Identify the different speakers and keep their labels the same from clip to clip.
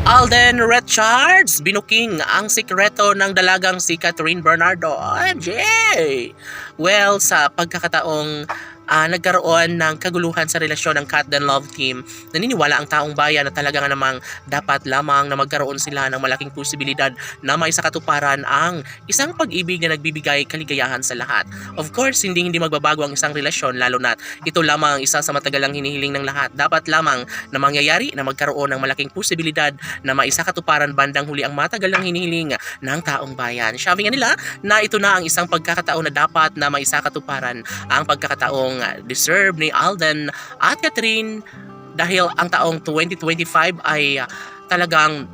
Speaker 1: Alden Richards, binuking ang sikreto ng dalagang si Catherine Bernardo. OMG! Well, sa pagkakataong nagkaroon ng kaguluhan sa relasyon ng Cat and Love team, naniniwala ang taong bayan na talaga nga namang dapat lamang na magkaroon sila ng malaking posibilidad na maisakatuparan ang isang pag-ibig na nagbibigay kaligayahan sa lahat. Of course, hindi magbabago ang isang relasyon, lalo na ito lamang ang isa sa matagalang hinihiling ng lahat. Dapat lamang na mangyayari na magkaroon ng malaking posibilidad na maisakatuparan bandang huli ang matagalang hinihiling ng taong bayan. Sabi nga nila na ito na ang isang pagkakataon na dapat na maisakatuparan ang pagkakataong deserve ni Alden at Catherine, dahil ang taong 2025 ay talagang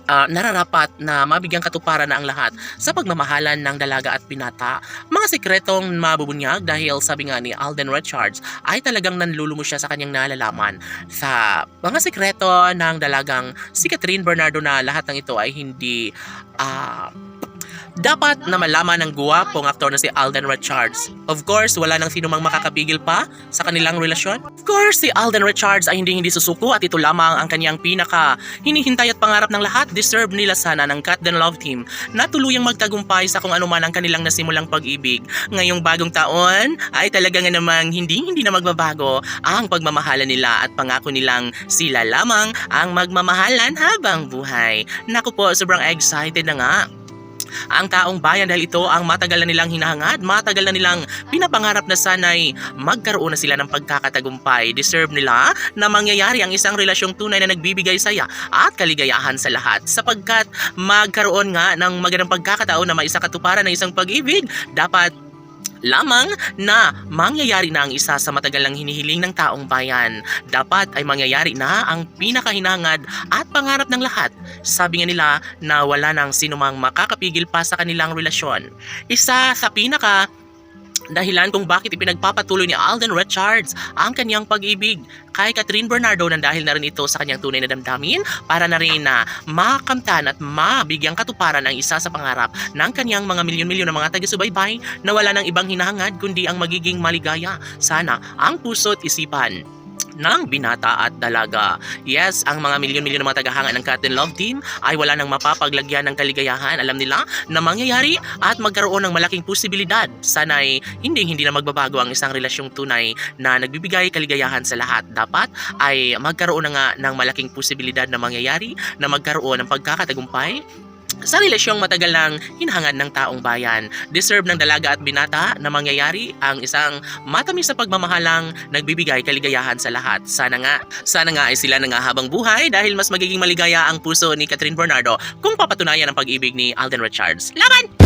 Speaker 1: nararapat na mabigyang katuparan na ang lahat sa pagmamahalan ng dalaga at binata. Mga sikretong mabubunyag dahil sabi nga ni Alden Richards ay talagang nanlulumo siya sa kanyang nalalaman sa mga sikreto ng dalagang si Catherine Bernardo, na lahat ng ito ay hindi dapat na malaman ng guwapong aktor na si Alden Richards. Of course, wala nang sino mang makakapigil pa sa kanilang relasyon. Of course, si Alden Richards ay hindi susuko at ito lamang ang kanyang pinaka hinihintay at pangarap ng lahat. Deserve nila sana ng Cat and Love team na tuluyang magtagumpay sa kung ano man ang kanilang nasimulang pag-ibig. Ngayong bagong taon ay talaga nga namang hindi na magbabago ang pagmamahalan nila at pangako nilang sila lamang ang magmamahalan habang buhay. Naku po, sobrang excited na nga ang taong bayan dahil ito ang matagal na nilang hinahangad, matagal na nilang pinapangarap na sana'y magkaroon na sila ng pagkakatagumpay. Deserve nila na mangyayari ang isang relasyong tunay na nagbibigay saya at kaligayahan sa lahat, sapagkat magkaroon nga ng magandang pagkakataon na maisakatuparan ng isang pag-ibig. Dapat lamang na mangyayari na ang isa sa matagal lang hinihiling ng taong bayan. Dapat ay mangyayari na ang pinakahinangad at pangarap ng lahat. Sabi nga nila na wala nang sinumang makakapigil pa sa kanilang relasyon. Isa sa pinaka dahilan kung bakit ipinagpapatuloy ni Alden Richards ang kanyang pag-ibig kay Catherine Bernardo, nang dahil na rin ito sa kanyang tunay na damdamin, para na rin na makamtan at mabigyang katuparan ang isa sa pangarap ng kanyang mga milyon-milyon na mga taga-subaybay na wala nang ibang hinahangad kundi ang magiging maligaya sana ang puso't isipan ng binata at dalaga. Yes, ang mga milyon-milyon na mga tagahanga ng Cat and Love team ay wala nang mapapaglagyan ng kaligayahan. Alam nila na mangyayari at magkaroon ng malaking posibilidad. Sana'y hindi na magbabago ang isang relasyong tunay na nagbibigay kaligayahan sa lahat. Dapat ay magkaroon na nga ng malaking posibilidad na mangyayari na magkaroon ng pagkakatagumpay sa relasyong matagal lang hinahangad ng taong bayan. Deserve ng dalaga at binata na mangyayari ang isang matamis sa pagmamahalang nagbibigay kaligayahan sa lahat. Sana nga ay sila na nga habang buhay, dahil mas magiging maligaya ang puso ni Catherine Bernardo kung papatunayan ang pag-ibig ni Alden Richards. Laban!